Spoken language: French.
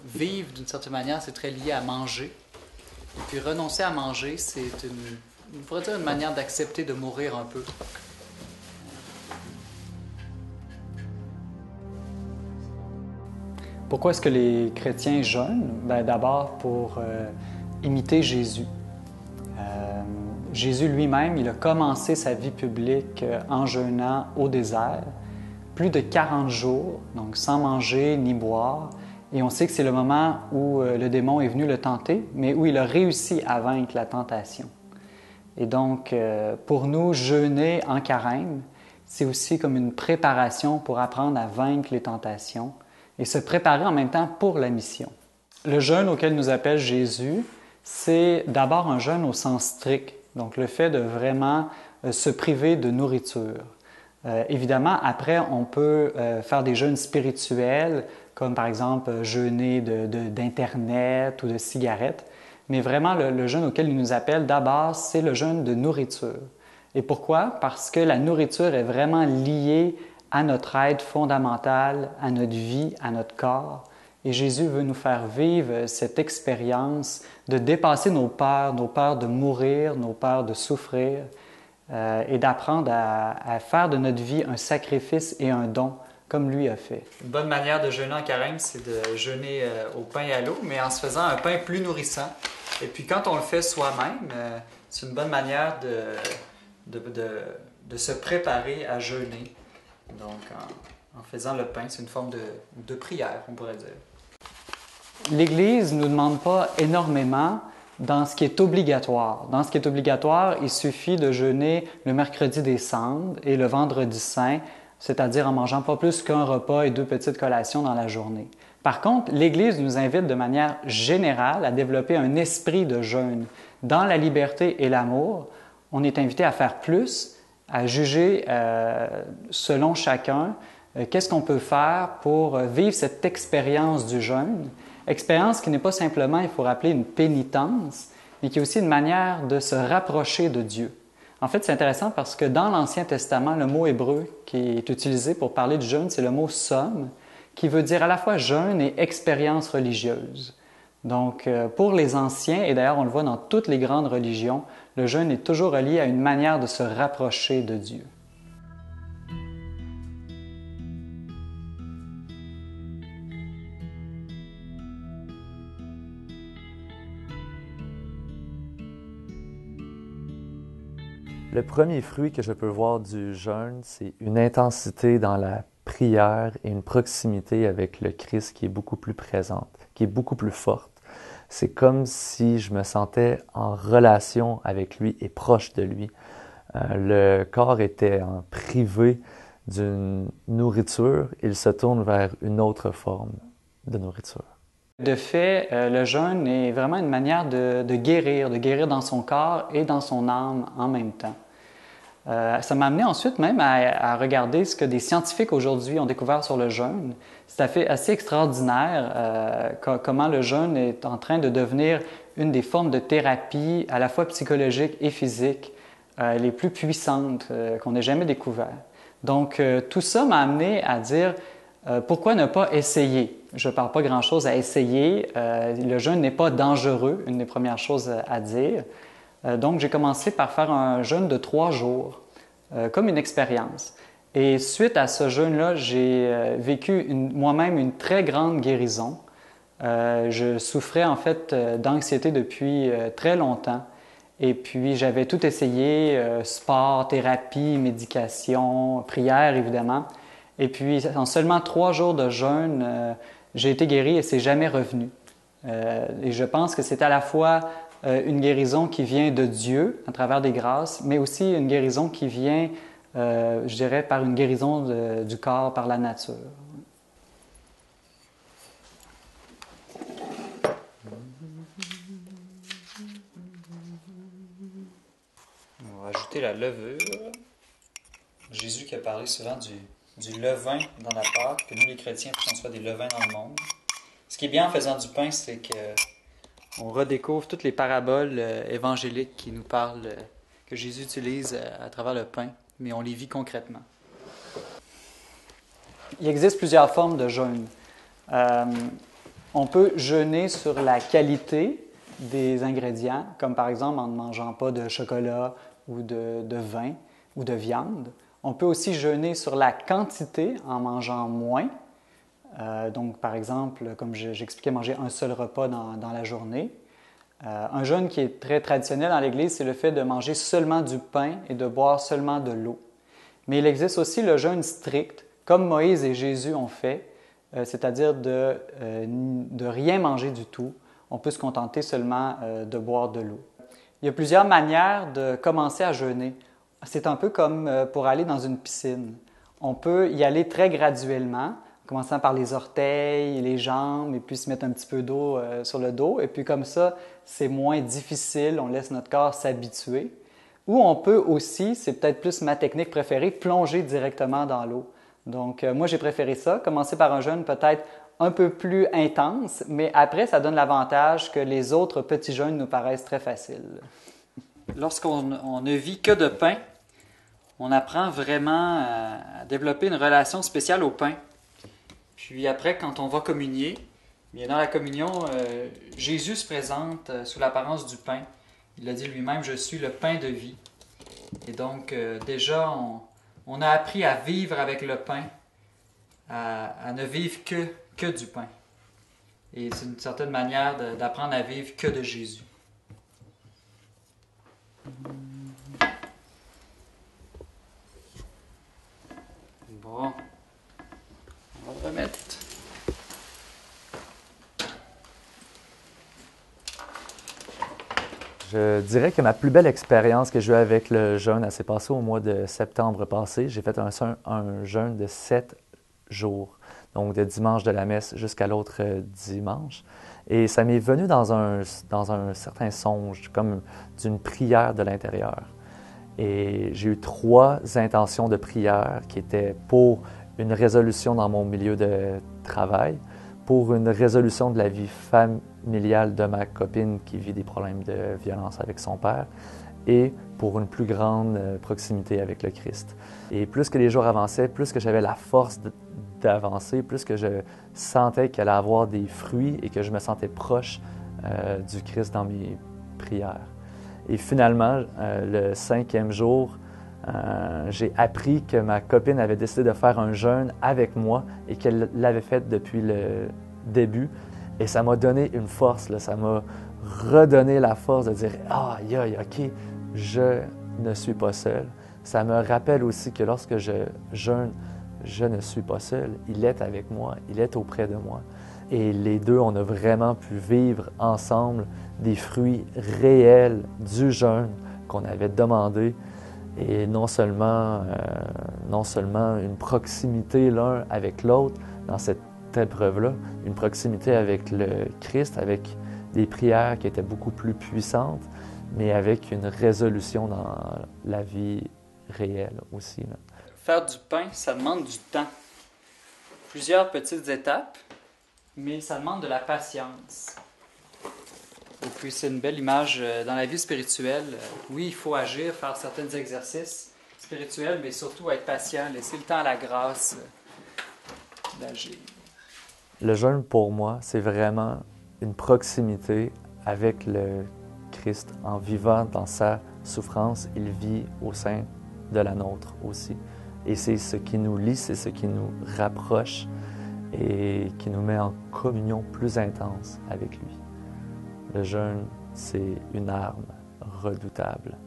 vivre d'une certaine manière, c'est très lié à manger. Et puis renoncer à manger, c'est on pourrait dire une manière d'accepter de mourir un peu. Pourquoi est-ce que les chrétiens jeûnent? D'abord pour imiter Jésus. Jésus lui-même, il a commencé sa vie publique en jeûnant au désert, plus de 40 jours, donc sans manger ni boire. Et on sait que c'est le moment où le démon est venu le tenter, mais où il a réussi à vaincre la tentation. Et donc, pour nous, jeûner en carême, c'est aussi comme une préparation pour apprendre à vaincre les tentations et se préparer en même temps pour la mission. Le jeûne auquel nous appelle Jésus, c'est d'abord un jeûne au sens strict, donc le fait de vraiment se priver de nourriture. Évidemment, après, on peut faire des jeûnes spirituels, comme par exemple jeûner d'Internet ou de cigarettes, mais vraiment le jeûne auquel il nous appelle d'abord, c'est le jeûne de nourriture. Et pourquoi? Parce que la nourriture est vraiment liée à notre aide fondamentale, à notre vie, à notre corps. Et Jésus veut nous faire vivre cette expérience de dépasser nos peurs de mourir, nos peurs de souffrir, et d'apprendre à faire de notre vie un sacrifice et un don, comme lui a fait. Une bonne manière de jeûner en carême, c'est de jeûner au pain et à l'eau, mais en se faisant un pain plus nourrissant. Et puis quand on le fait soi-même, c'est une bonne manière de se préparer à jeûner. Donc en faisant le pain, c'est une forme de prière, on pourrait dire. L'Église ne nous demande pas énormément dans ce qui est obligatoire. Dans ce qui est obligatoire, il suffit de jeûner le mercredi des cendres et le vendredi saint, c'est-à-dire en mangeant pas plus qu'un repas et 2 petites collations dans la journée. Par contre, l'Église nous invite de manière générale à développer un esprit de jeûne. Dans la liberté et l'amour, on est invité à faire plus, à juger selon chacun qu'est-ce qu'on peut faire pour vivre cette expérience du jeûne. Expérience qui n'est pas simplement, il faut rappeler, une pénitence, mais qui est aussi une manière de se rapprocher de Dieu. En fait, c'est intéressant parce que dans l'Ancien Testament, le mot hébreu qui est utilisé pour parler du jeûne, c'est le mot som, qui veut dire à la fois jeûne et expérience religieuse. Donc, pour les anciens, et d'ailleurs on le voit dans toutes les grandes religions, le jeûne est toujours relié à une manière de se rapprocher de Dieu. Le premier fruit que je peux voir du jeûne, c'est une intensité dans la prière et une proximité avec le Christ qui est beaucoup plus présente, qui est beaucoup plus forte. C'est comme si je me sentais en relation avec lui et proche de lui. Le corps était privé d'une nourriture, il se tourne vers une autre forme de nourriture. De fait, le jeûne est vraiment une manière de guérir dans son corps et dans son âme en même temps. Ça m'a amené ensuite même à regarder ce que des scientifiques aujourd'hui ont découvert sur le jeûne. C'est assez extraordinaire comment le jeûne est en train de devenir une des formes de thérapie à la fois psychologique et physique les plus puissantes qu'on ait jamais découvert. Donc tout ça m'a amené à dire pourquoi ne pas essayer? Je ne parle pas grand-chose à essayer. Le jeûne n'est pas dangereux, une des premières choses à dire. Donc, j'ai commencé par faire un jeûne de 3 jours, comme une expérience. Et suite à ce jeûne-là, j'ai vécu moi-même une très grande guérison. Je souffrais en fait d'anxiété depuis très longtemps. Et puis, j'avais tout essayé, sport, thérapie, médication, prière évidemment. Et puis, en seulement 3 jours de jeûne, j'ai été guéri et c'est jamais revenu. Et je pense que c'est à la fois une guérison qui vient de Dieu à travers des grâces, mais aussi une guérison qui vient, je dirais, par une guérison du corps, par la nature. On va ajouter la levure. Jésus qui a parlé souvent du levain dans la Pâque, que nous les chrétiens, qu'on soit des levains dans le monde. Ce qui est bien en faisant du pain, c'est que on redécouvre toutes les paraboles évangéliques qui nous parlent, que Jésus utilise à travers le pain, mais on les vit concrètement. Il existe plusieurs formes de jeûne. On peut jeûner sur la qualité des ingrédients, comme par exemple en ne mangeant pas de chocolat ou de vin ou de viande. On peut aussi jeûner sur la quantité en mangeant moins. Donc, par exemple, comme j'expliquais, manger un seul repas dans la journée. Un jeûne qui est très traditionnel dans l'Église, c'est le fait de manger seulement du pain et de boire seulement de l'eau. Mais il existe aussi le jeûne strict, comme Moïse et Jésus ont fait, c'est-à-dire de rien manger du tout. On peut se contenter seulement de boire de l'eau. Il y a plusieurs manières de commencer à jeûner. C'est un peu comme pour aller dans une piscine. On peut y aller très graduellement, en commençant par les orteils, les jambes, et puis se mettre un petit peu d'eau sur le dos. Et puis comme ça, c'est moins difficile, on laisse notre corps s'habituer. Ou on peut aussi, c'est peut-être plus ma technique préférée, plonger directement dans l'eau. Donc moi, j'ai préféré ça, commencer par un jeûne peut-être un peu plus intense, mais après, ça donne l'avantage que les autres petits jeûnes nous paraissent très faciles. Lorsqu'on ne vit que de pain, on apprend vraiment à développer une relation spéciale au pain. Puis après, quand on va communier, bien dans la communion, Jésus se présente sous l'apparence du pain. Il a dit lui-même, « Je suis le pain de vie ». Et donc, déjà, on a appris à vivre avec le pain, à ne vivre que du pain. Et c'est une certaine manière d'apprendre à vivre que de Jésus. Bon, on va remettre. Je dirais que ma plus belle expérience que j'ai eue avec le jeûne, elle s'est passée au mois de septembre passé. J'ai fait un jeûne de 7 jours, donc de dimanche de la messe jusqu'à l'autre dimanche. Et ça m'est venu dans un certain songe, comme d'une prière de l'intérieur. Et j'ai eu 3 intentions de prière qui étaient pour une résolution dans mon milieu de travail, pour une résolution de la vie familiale de ma copine qui vit des problèmes de violence avec son père, et pour une plus grande proximité avec le Christ. Et plus que les jours avançaient, plus que j'avais la force d'avancer, plus que je sentais qu'il allait avoir des fruits et que je me sentais proche du Christ dans mes prières. Et finalement, le 5e jour, j'ai appris que ma copine avait décidé de faire un jeûne avec moi et qu'elle l'avait fait depuis le début. Et ça m'a donné une force, là. Ça m'a redonné la force de dire « Ah, OK, je ne suis pas seul ». Ça me rappelle aussi que lorsque je jeûne, je ne suis pas seul. Il est avec moi, il est auprès de moi. Et les deux, on a vraiment pu vivre ensemble des fruits réels du jeûne qu'on avait demandé. Et non seulement une proximité l'un avec l'autre dans cette épreuve-là, une proximité avec le Christ, avec des prières qui étaient beaucoup plus puissantes, mais avec une résolution dans la vie réelle aussi, là. Faire du pain, ça demande du temps. Plusieurs petites étapes, mais ça demande de la patience. Et puis c'est une belle image dans la vie spirituelle. Oui, il faut agir, faire certains exercices spirituels, mais surtout être patient, laisser le temps à la grâce d'agir. Le jeûne, pour moi, c'est vraiment une proximité avec le Christ. En vivant dans sa souffrance, il vit au sein de la nôtre aussi. Et c'est ce qui nous lie, c'est ce qui nous rapproche et qui nous met en communion plus intense avec lui. Le jeûne, c'est une arme redoutable.